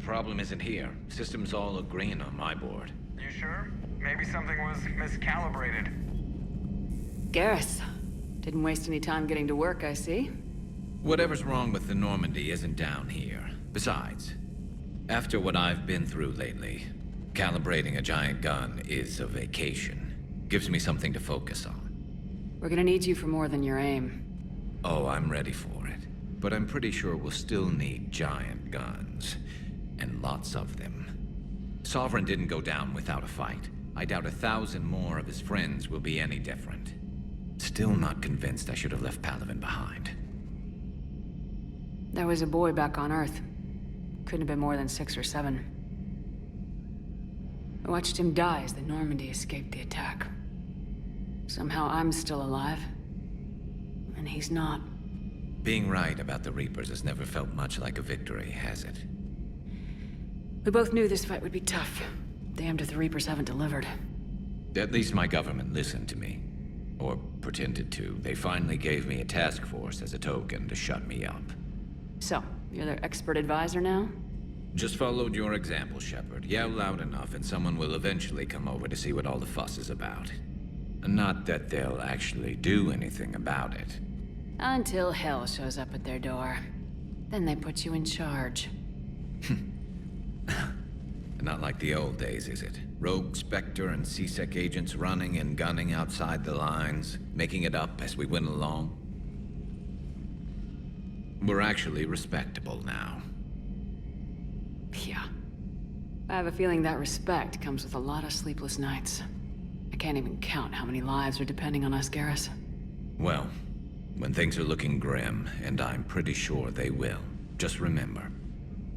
problem isn't here. Systems all agreeing on my board. You sure? Maybe something was miscalibrated. Garrus. Didn't waste any time getting to work, I see. Whatever's wrong with the Normandy isn't down here. Besides, after what I've been through lately, calibrating a giant gun is a vacation. Gives me something to focus on. We're gonna need you for more than your aim. Oh, I'm ready for it. But I'm pretty sure we'll still need giant guns. And lots of them. Sovereign didn't go down without a fight. I doubt 1,000 more of his friends will be any different. Still not convinced I should have left Palaven behind. There was a boy back on Earth. Couldn't have been more than 6 or 7. I watched him die as the Normandy escaped the attack. Somehow I'm still alive. And he's not. Being right about the Reapers has never felt much like a victory, has it? We both knew this fight would be tough. Damned if the Reapers haven't delivered. At least my government listened to me. Or pretended to. They finally gave me a task force as a token to shut me up. So, you're their expert advisor now? Just followed your example, Shepard. Yell loud enough and someone will eventually come over to see what all the fuss is about. Not that they'll actually do anything about it. Until hell shows up at their door. Then they put you in charge. Not like the old days, is it? Rogue Spectre and C-Sec agents running and gunning outside the lines, making it up as we went along. We're actually respectable now. Yeah. I have a feeling that respect comes with a lot of sleepless nights. I can't even count how many lives are depending on us, Garrus. Well, when things are looking grim, and I'm pretty sure they will, just remember,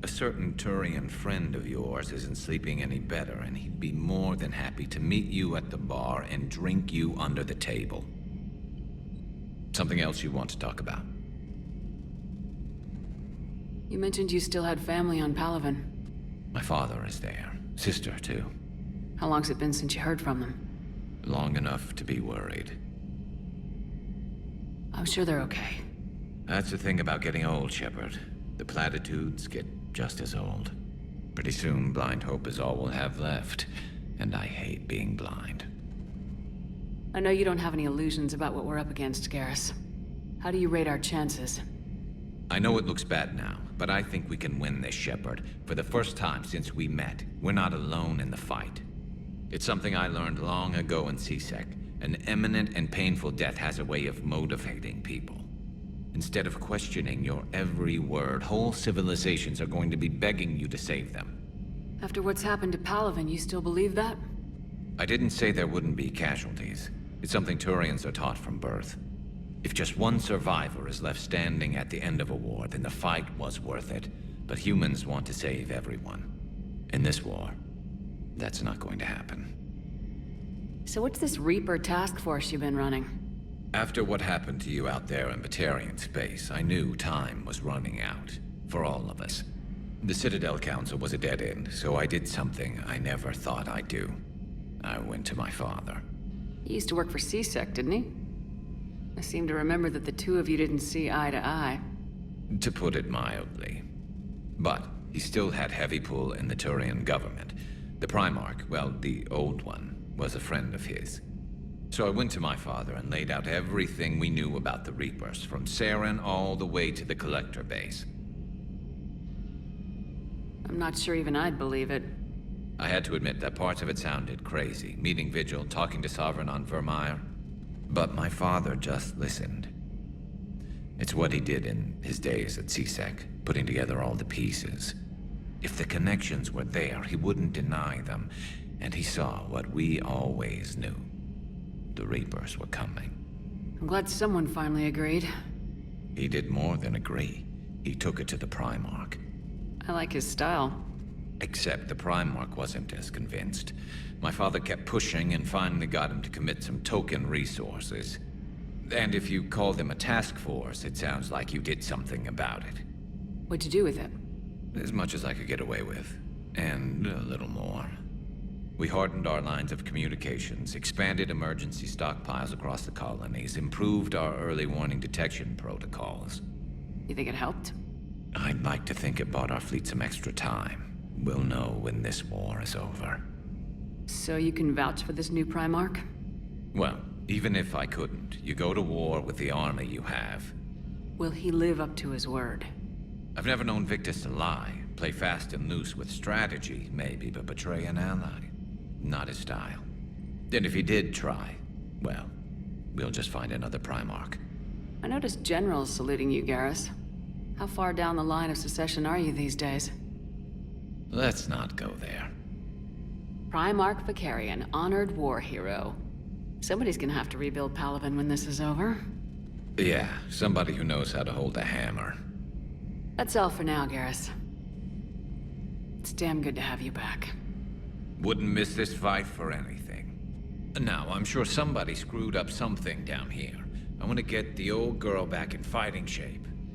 a certain Turian friend of yours isn't sleeping any better, and he'd be more than happy to meet you at the bar and drink you under the table. Something else you want to talk about? You mentioned you still had family on Palaven. My father is there. Sister, too. How long's it been since you heard from them? Long enough to be worried. I'm sure they're okay. That's the thing about getting old, Shepard. The platitudes get just as old. Pretty soon, blind hope is all we'll have left. And I hate being blind. I know you don't have any illusions about what we're up against, Garrus. How do you rate our chances? I know it looks bad now, but I think we can win this, Shepard. For the first time since we met, we're not alone in the fight. It's something I learned long ago in C-Sec. An imminent and painful death has a way of motivating people. Instead of questioning your every word, whole civilizations are going to be begging you to save them. After what's happened to Palaven, you still believe that? I didn't say there wouldn't be casualties. It's something Turians are taught from birth. If just one survivor is left standing at the end of a war, then the fight was worth it. But humans want to save everyone. In this war, that's not going to happen. So what's this Reaper task force you've been running? After what happened to you out there in Batarian space, I knew time was running out. For all of us. The Citadel Council was a dead end, so I did something I never thought I'd do. I went to my father. He used to work for C-Sec, didn't he? I seem to remember that the two of you didn't see eye to eye. To put it mildly. But he still had heavy pull in the Turian government. The Primarch, well, the old one, was a friend of his. So I went to my father and laid out everything we knew about the Reapers, from Saren all the way to the Collector base. I'm not sure even I'd believe it. I had to admit that parts of it sounded crazy, meeting Vigil, talking to Sovereign on Vermeer. But my father just listened. It's what he did in his days at C-Sec, putting together all the pieces. If the connections were there, he wouldn't deny them, and he saw what we always knew. The Reapers were coming. I'm glad someone finally agreed. He did more than agree. He took it to the Primarch. I like his style. Except the Primarch wasn't as convinced. My father kept pushing and finally got him to commit some token resources. And if you call them a task force, it sounds like you did something about it. What'd you do with it? As much as I could get away with. And a little more. We hardened our lines of communications, expanded emergency stockpiles across the colonies, improved our early warning detection protocols. You think it helped? I'd like to think it bought our fleet some extra time. We'll know when this war is over. So you can vouch for this new Primarch? Well, even if I couldn't, you go to war with the army you have. Will he live up to his word? I've never known Victus to lie. Play fast and loose with strategy, maybe, but betray an ally. Not his style. And if he did try, well, we'll just find another Primarch. I noticed generals saluting you, Garrus. How far down the line of succession are you these days? Let's not go there. Primarch Vicarian, honored war hero. Somebody's gonna have to rebuild Palaven when this is over. Yeah, somebody who knows how to hold a hammer. That's all for now, Garrus. It's damn good to have you back. Wouldn't miss this fight for anything. Now, I'm sure somebody screwed up something down here. I want to get the old girl back in fighting shape.